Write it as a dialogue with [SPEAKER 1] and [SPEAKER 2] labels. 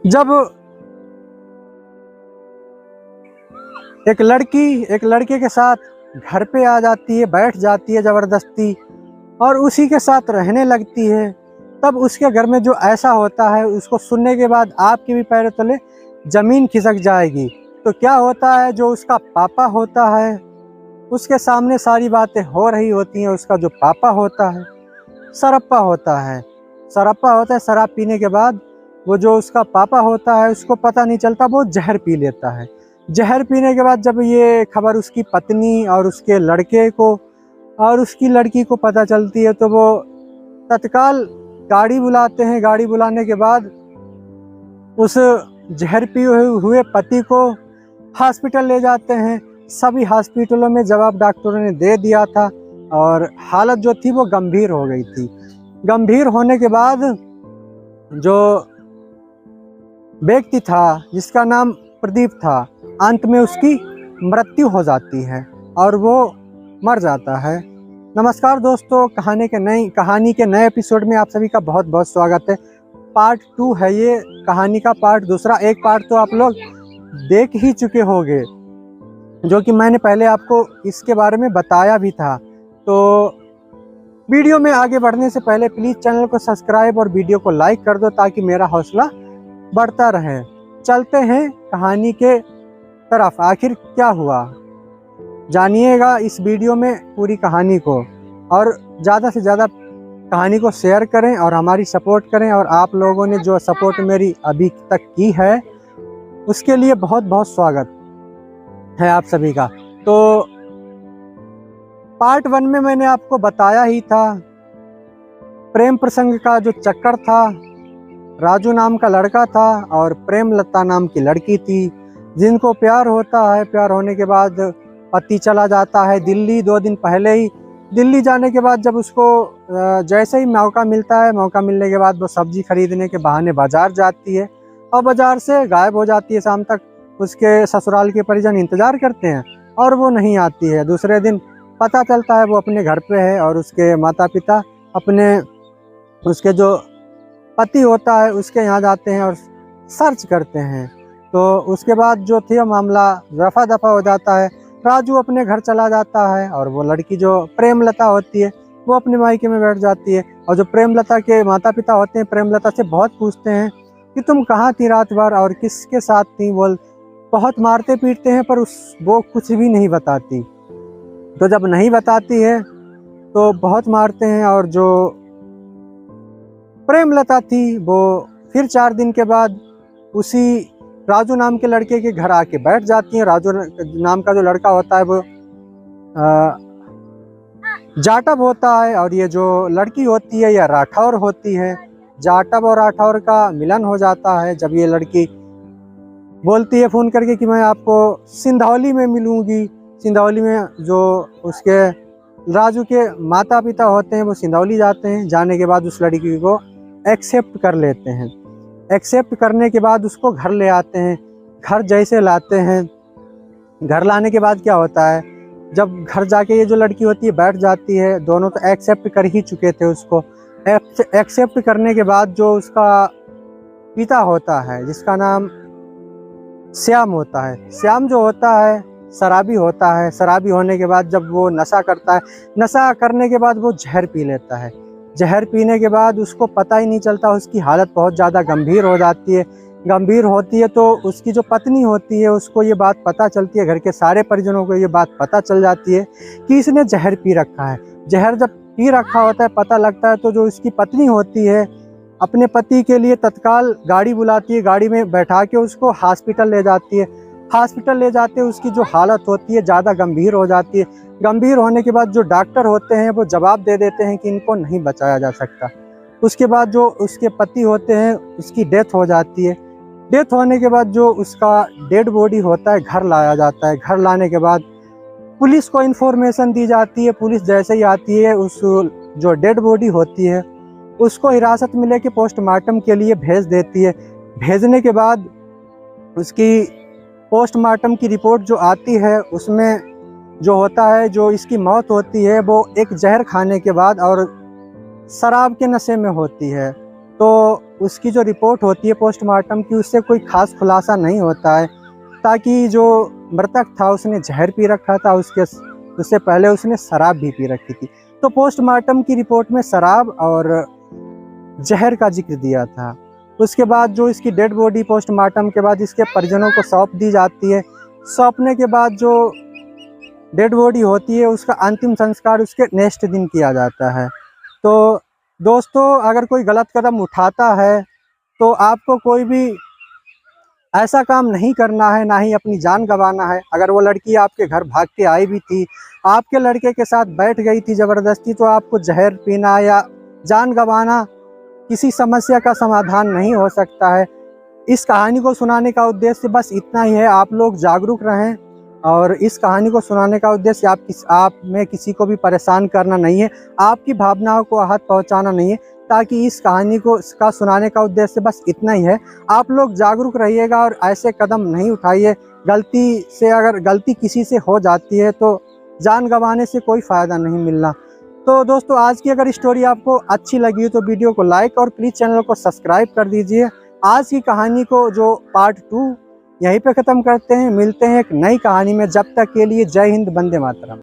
[SPEAKER 1] जब एक लड़के के साथ घर पे आ जाती है, बैठ जाती है ज़बरदस्ती और उसी के साथ रहने लगती है, तब उसके घर में जो ऐसा होता है उसको सुनने के बाद आपके भी पैरों तले ज़मीन खिसक जाएगी। तो क्या होता है, जो उसका पापा होता है उसके सामने सारी बातें हो रही होती हैं। उसका जो पापा होता है सरप्पा होता है, शराब पीने के बाद वो जो उसका पापा होता है उसको पता नहीं चलता, वो जहर पी लेता है। जहर पीने के बाद जब ये खबर उसकी पत्नी और उसके लड़के को और उसकी लड़की को पता चलती है तो वो तत्काल गाड़ी बुलाते हैं। गाड़ी बुलाने के बाद उस जहर पिए हुए पति को हॉस्पिटल ले जाते हैं। सभी हॉस्पिटलों में जवाब डॉक्टरों ने दे दिया था और हालत जो थी वो गंभीर हो गई थी। गंभीर होने के बाद जो व्यक्ति था जिसका नाम प्रदीप था, अंत में उसकी मृत्यु हो जाती है और वो मर जाता है। नमस्कार दोस्तों, कहानी के नए एपिसोड में आप सभी का बहुत बहुत स्वागत है। पार्ट 2 है ये कहानी का, पार्ट दूसरा। एक पार्ट तो आप लोग देख ही चुके होंगे, जो कि मैंने पहले आपको इसके बारे में बताया भी था। तो वीडियो में आगे बढ़ने से पहले प्लीज़ चैनल को सब्सक्राइब और वीडियो को लाइक कर दो ताकि मेरा हौसला बढ़ता रहे। चलते हैं कहानी के तरफ। आखिर क्या हुआ जानिएगा इस वीडियो में पूरी कहानी को, और ज़्यादा से ज़्यादा कहानी को शेयर करें और हमारी सपोर्ट करें। और आप लोगों ने जो सपोर्ट मेरी अभी तक की है उसके लिए बहुत बहुत स्वागत है आप सभी का। तो पार्ट 1 में मैंने आपको बताया ही था, प्रेम प्रसंग का जो चक्कर था। राजू नाम का लड़का था और प्रेमलता नाम की लड़की थी, जिनको प्यार होता है। प्यार होने के बाद पति चला जाता है दिल्ली 2 दिन पहले ही। दिल्ली जाने के बाद जब उसको जैसे ही मौका मिलता है, मौका मिलने के बाद वो सब्जी खरीदने के बहाने बाज़ार जाती है और बाज़ार से गायब हो जाती है। शाम तक उसके ससुराल के परिजन इंतज़ार करते हैं और वो नहीं आती है। दूसरे दिन पता चलता है वो अपने घर पे है और उसके माता पिता उसके जो पति होता है उसके यहाँ जाते हैं और सर्च करते हैं। तो उसके बाद जो थी मामला रफा दफा हो जाता है। राजू अपने घर चला जाता है और वो लड़की जो प्रेमलता होती है वो अपने मायके में बैठ जाती है। और जो प्रेमलता के माता पिता होते हैं प्रेमलता से बहुत पूछते हैं कि तुम कहाँ थी रात भर और किसके साथ थी। वो बहुत मारते पीटते हैं पर वो कुछ भी नहीं बताती। तो जब नहीं बताती है तो बहुत मारते हैं। और जो प्रेमलता थी वो फिर 4 दिन के बाद उसी राजू नाम के लड़के के घर आके बैठ जाती है। राजू नाम का जो लड़का होता है वो जाटव होता है और ये जो लड़की होती है यह राठौर होती है। जाटव और राठौर का मिलन हो जाता है जब ये लड़की बोलती है फ़ोन करके कि मैं आपको सिंधौली में मिलूँगी। सिंधौली में जो उसके राजू के माता पिता होते हैं वो सिंधौली जाते हैं। जाने के बाद उस लड़की को एक्सेप्ट कर लेते हैं। एक्सेप्ट करने के बाद उसको घर ले आते हैं। घर जैसे लाते हैं, घर लाने के बाद क्या होता है, जब घर जाके ये जो लड़की होती है बैठ जाती है। दोनों तो एक्सेप्ट कर ही चुके थे उसको। एक्सेप्ट करने के बाद जो उसका पिता होता है जिसका नाम श्याम होता है, श्याम जो होता है शराबी होता है। शराबी होने के बाद जब वो नशा करता है, नशा करने के बाद वो जहर पी लेता है। जहर पीने के बाद उसको पता ही नहीं चलता, उसकी हालत बहुत ज़्यादा गंभीर हो जाती है। गंभीर होती है तो उसकी जो पत्नी होती है उसको ये बात पता चलती है, घर के सारे परिजनों को ये बात पता चल जाती है कि इसने जहर पी रखा है। जहर जब पी रखा होता है पता लगता है तो जो उसकी पत्नी होती है अपने पति के लिए तत्काल गाड़ी बुलाती है। गाड़ी में बैठा के उसको हॉस्पिटल ले जाती है। हॉस्पिटल ले जाते उसकी जो हालत होती है ज़्यादा गंभीर हो जाती है। गंभीर होने के बाद जो डॉक्टर होते हैं वो जवाब दे देते हैं कि इनको नहीं बचाया जा सकता। उसके बाद जो उसके पति होते हैं उसकी डेथ हो जाती है। डेथ होने के बाद जो उसका डेड बॉडी होता है घर लाया जाता है। घर लाने के बाद पुलिस को इन्फॉर्मेशन दी जाती है। पुलिस जैसे ही आती है उस जो डेड बॉडी होती है उसको हिरासत में लेके पोस्टमार्टम के लिए भेज देती है। भेजने के बाद उसकी पोस्टमार्टम की रिपोर्ट जो आती है उसमें जो होता है, जो इसकी मौत होती है वो एक जहर खाने के बाद और शराब के नशे में होती है। तो उसकी जो रिपोर्ट होती है पोस्टमार्टम की, उससे कोई खास खुलासा नहीं होता है, ताकि जो मृतक था उसने जहर पी रखा था, उससे पहले उसने शराब भी पी रखी थी। तो पोस्टमार्टम की रिपोर्ट में शराब और जहर का जिक्र दिया था। उसके बाद जो इसकी डेड बॉडी पोस्टमार्टम के बाद इसके परिजनों को सौंप दी जाती है। सौंपने के बाद जो डेड बॉडी होती है उसका अंतिम संस्कार उसके नेक्स्ट दिन किया जाता है। तो दोस्तों, अगर कोई गलत कदम उठाता है तो आपको कोई भी ऐसा काम नहीं करना है, ना ही अपनी जान गंवाना है। अगर वो लड़की आपके घर भाग के आई भी थी, आपके लड़के के साथ बैठ गई थी ज़बरदस्ती, तो आपको जहर पीना या जान गंवाना किसी समस्या का समाधान नहीं हो सकता है। इस कहानी को सुनाने का उद्देश्य बस इतना ही है, आप लोग जागरूक रहें। और इस कहानी को सुनाने का उद्देश्य आप में किसी को भी परेशान करना नहीं है, आपकी भावनाओं को आहत पहुंचाना नहीं है। ताकि इस कहानी का सुनाने का उद्देश्य बस इतना ही है। आप लोग जागरूक रहिएगा और ऐसे कदम नहीं उठाइए। अगर गलती किसी से हो जाती है तो जान गंवाने से कोई फ़ायदा नहीं मिलना। तो दोस्तों, आज की अगर स्टोरी आपको अच्छी लगी हो तो वीडियो को लाइक और प्लीज़ चैनल को सब्सक्राइब कर दीजिए। आज की कहानी को जो पार्ट 2 यहीं पे ख़त्म करते हैं। मिलते हैं एक नई कहानी में। जब तक के लिए जय हिंद, वंदे मातरम।